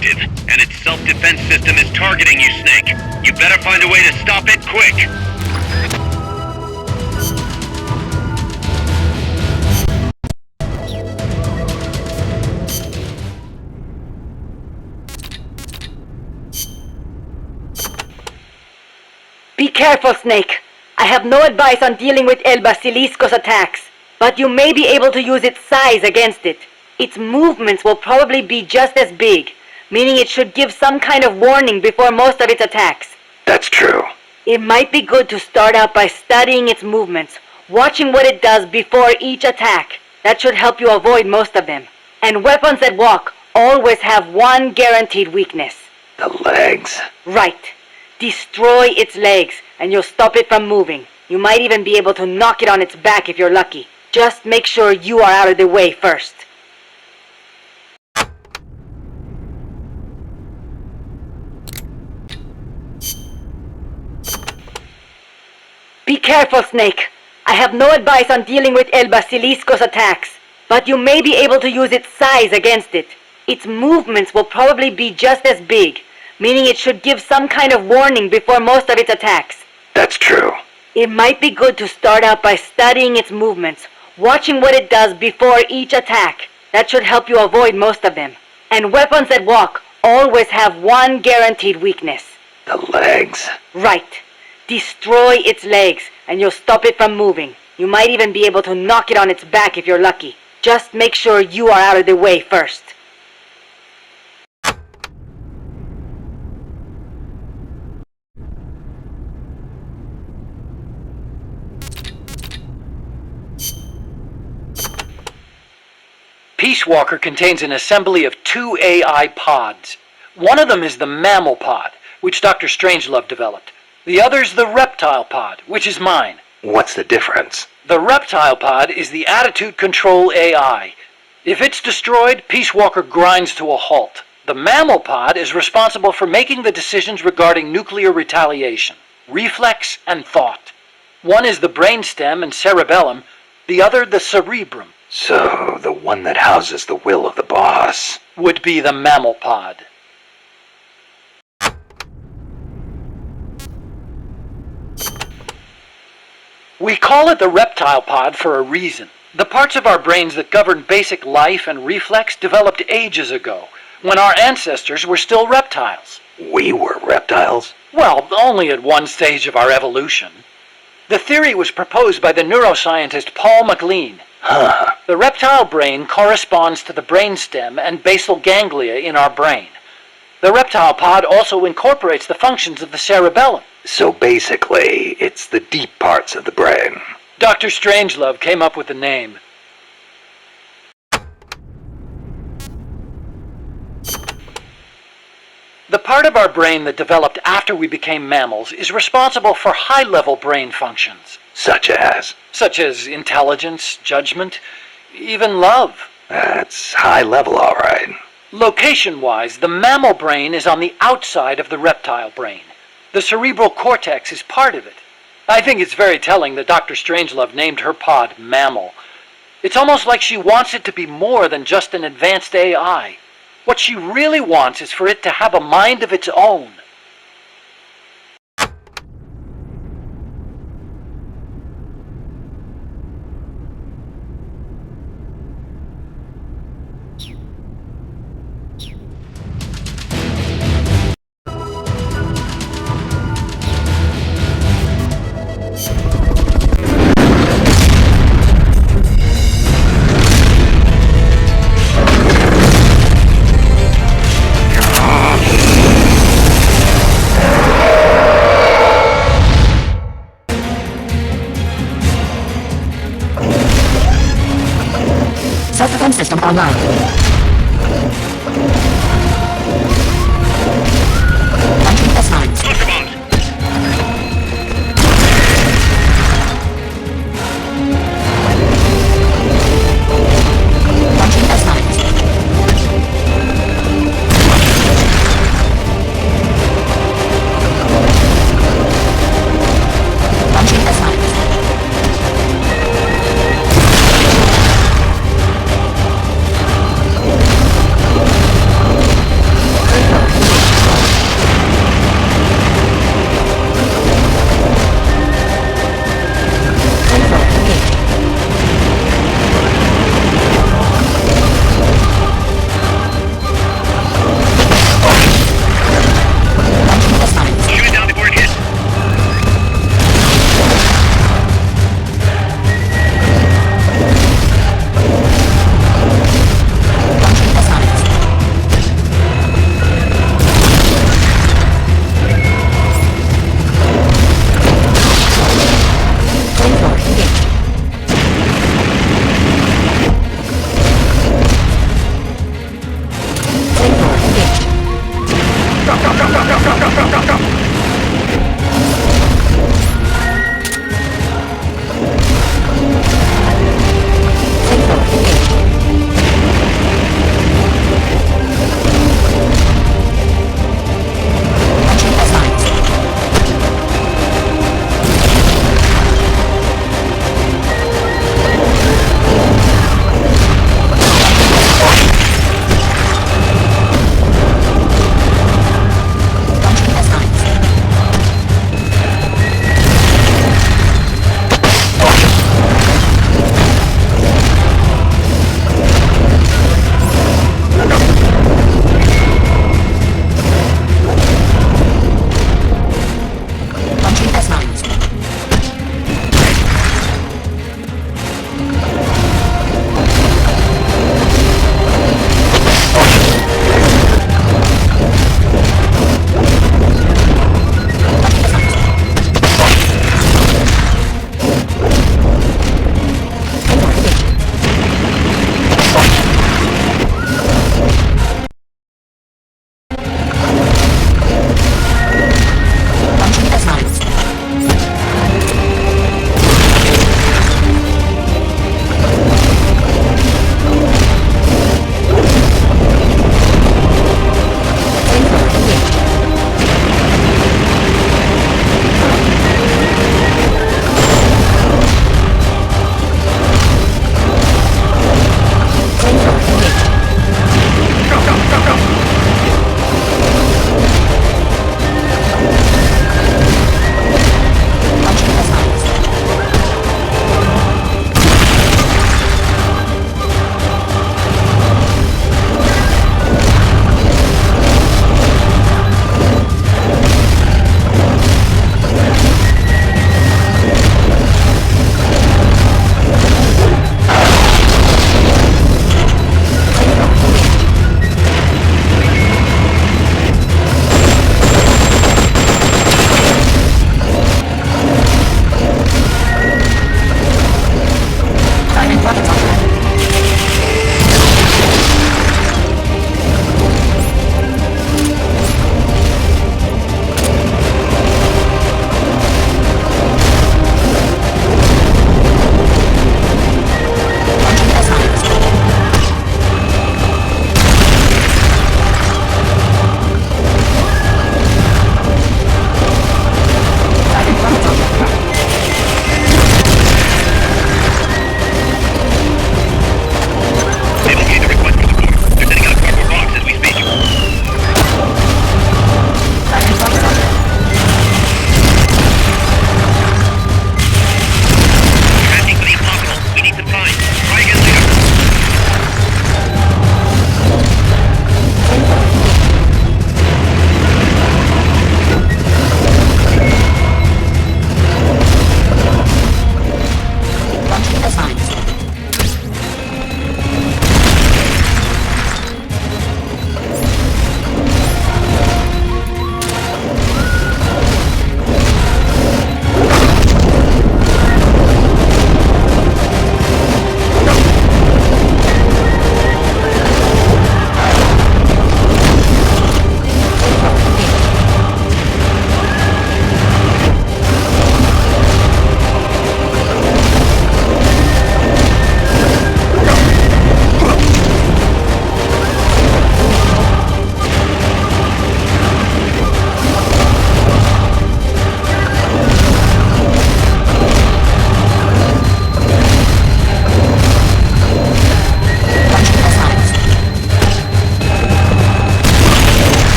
active, and its self-defense system is targeting you, Snake. You better find a way to stop it quick. Be careful, Snake. I have no advice on dealing with El Basilisco's attacks, but you may be able to use its size against it. Its movements will probably be just as big, meaning it should give some kind of warning before most of its attacks. That's true. It might be good to start out by studying its movements, watching what it does before each attack. That should help you avoid most of them. And weapons that walk always have one guaranteed weakness. The legs. Right. Destroy its legs, and you'll stop it from moving. You might even be able to knock it on its back if you're lucky. Just make sure you are out of the way first. Be careful, Snake. I have no advice on dealing with El Basilisco's attacks, but you may be able to use its size against it. Its movements will probably be just as big, meaning it should give some kind of warning before most of its attacks. That's true. It might be good to start out by studying its movements, watching what it does before each attack. That should help you avoid most of them. And weapons that walk always have one guaranteed weakness. The legs. Right. Destroy its legs, and you'll stop it from moving. You might even be able to knock it on its back if you're lucky. Just make sure you are out of the way first. Peace Walker contains an assembly of 2 AI pods. One of them is the mammal pod, which Dr. Strangelove developed. The other's the reptile pod, which is mine. What's the difference? The reptile pod is the attitude control AI. If it's destroyed, Peace Walker grinds to a halt. The mammal pod is responsible for making the decisions regarding nuclear retaliation, reflex, and thought. One is the brainstem and cerebellum, the other the cerebrum. So, the one that houses the will of the boss would be the mammal pod. We call it the reptile pod for a reason. The parts of our brains that govern basic life and reflex developed ages ago, when our ancestors were still reptiles. We were reptiles? Well, only at one stage of our evolution. The theory was proposed by the neuroscientist Paul MacLean. Huh. The reptile brain corresponds to the brainstem and basal ganglia in our brain. The reptile pod also incorporates the functions of the cerebellum. So basically, it's the deep parts of the brain. Dr. Strangelove came up with the name. The part of our brain that developed after we became mammals is responsible for high-level brain functions. Such as? Such as intelligence, judgment, even love. That's high level, all right. Location-wise, the mammal brain is on the outside of the reptile brain. The cerebral cortex is part of it. I think it's very telling that Dr. Strangelove named her pod Mammal. It's almost like she wants it to be more than just an advanced AI. What she really wants is for it to have a mind of its own. Self-defense system online. Entering S9. Contraband! Entering S9. Entering S9.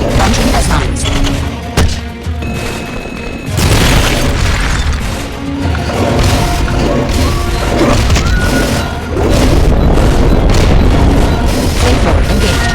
Launching S-mines. Flamethrower engaged.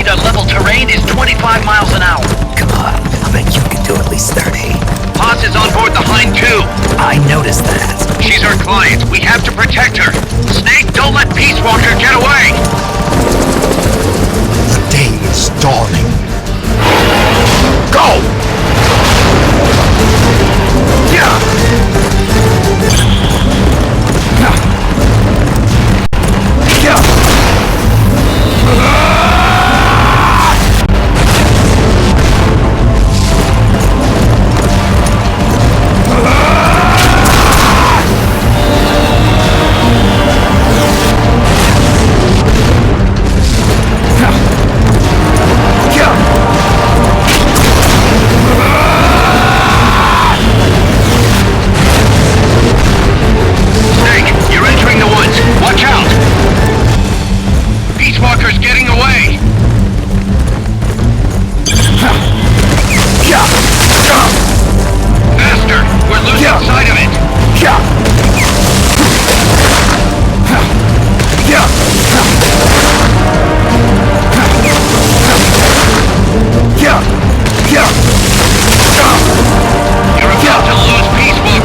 speed on level terrain is 25 miles an hour. Come on, I bet you can do at least 30. Paz is on board the Hind too. I noticed that. She's our client. We have to protect her. Snake, don't let Peace Walker get away! The day is dawning. Go! Yeah! Snake, you're entering the woods. Watch out! Peace Walker's getting away! Faster! We're losing sight of it! You're about to lose Peace Walker!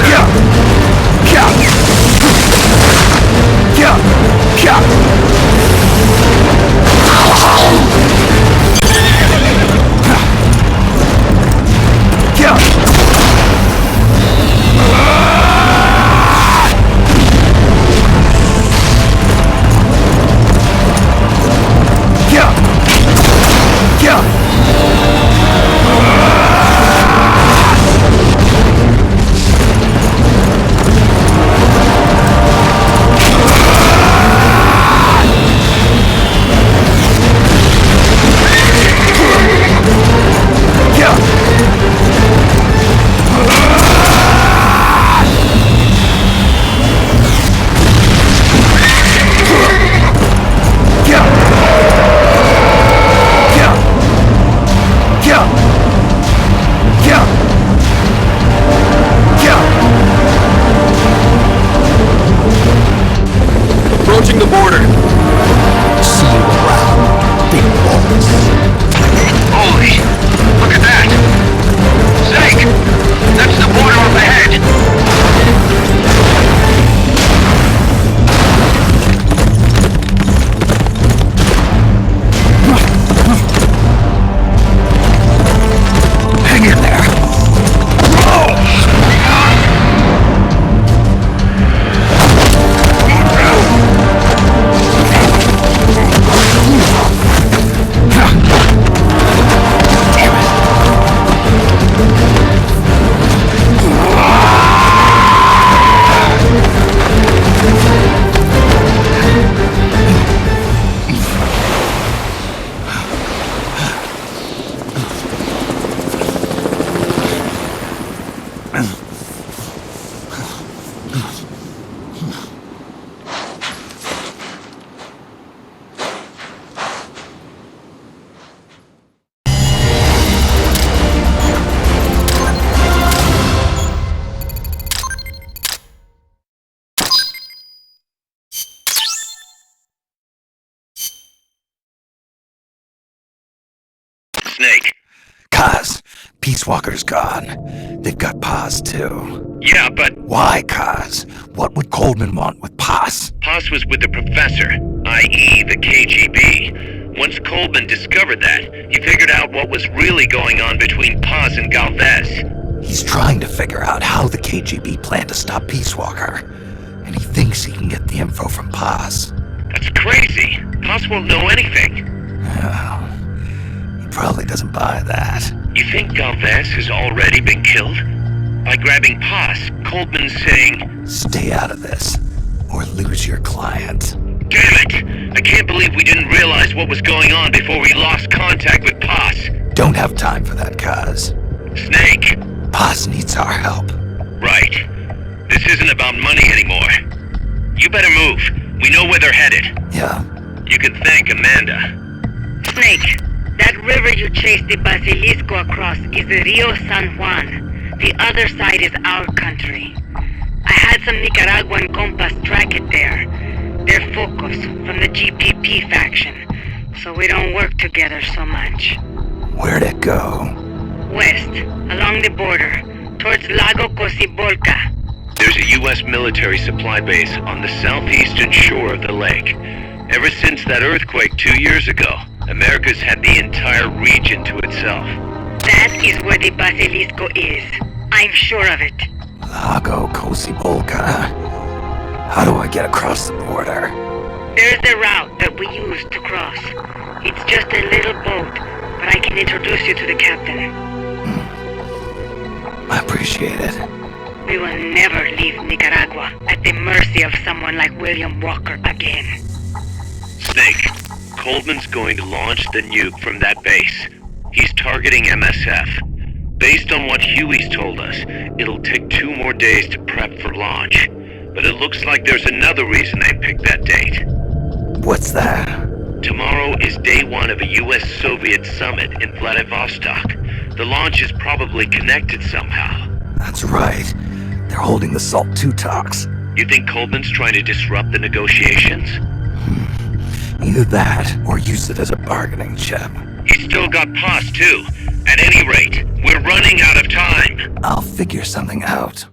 Approaching the border. See you around, big boss. Holy! Look at that! Snake! That's the border up ahead! Hang in there. Snake. Kaz, Peace Walker's gone. They've got Paz too. Yeah, but Why, Kaz? What would Coleman want with Paz? Paz was with the professor, i.e. the KGB. Once Coleman discovered that, he figured out what was really going on between Paz and Galvez. He's trying to figure out how the KGB plan to stop Peace Walker. And he thinks he can get the info from Paz. That's crazy. Paz won't know anything. Oh, he probably doesn't buy that. You think Galvez has already been killed? By grabbing Paz, Coleman's saying, Stay out of this, or lose your client. damn it! I can't believe we didn't realize what was going on before we lost contact with Paz. Don't have time for that, Kaz. Snake. Paz needs our help. Right. This isn't about money anymore. You better move. We know where they're headed. Yeah. You can thank Amanda. Snake, that river you chased the Basilisco across is the Rio San Juan. The other side is our country. I had some Nicaraguan compas track it there. They're focus from the GPP faction. so we don't work together so much. Where'd it go? West, along the border, towards Lago Cocibolca. There's a U.S. military supply base on the southeastern shore of the lake. Ever since that earthquake 2 years ago, America's had the entire region to itself. That is where the Basilisco is. I'm sure of it. Lago Cocibolca. How do I get across the border? There's the route that we use to cross. It's just a little boat, but I can introduce you to the captain. I appreciate it. We will never leave Nicaragua at the mercy of someone like William Walker again. Snake, Coleman's going to launch the nuke from that base. He's targeting MSF. Based on what Huey's told us, it'll take 2 more days to prep for launch. But it looks like there's another reason they picked that date. What's that? Tomorrow is day 1 of a US-Soviet summit in Vladivostok. The launch is probably connected somehow. That's right. They're holding the SALT II talks. You think Coleman's trying to disrupt the negotiations? Either that, or use it as a bargaining chip. He's still got Paz too. At any rate, we're running out of time. I'll figure something out.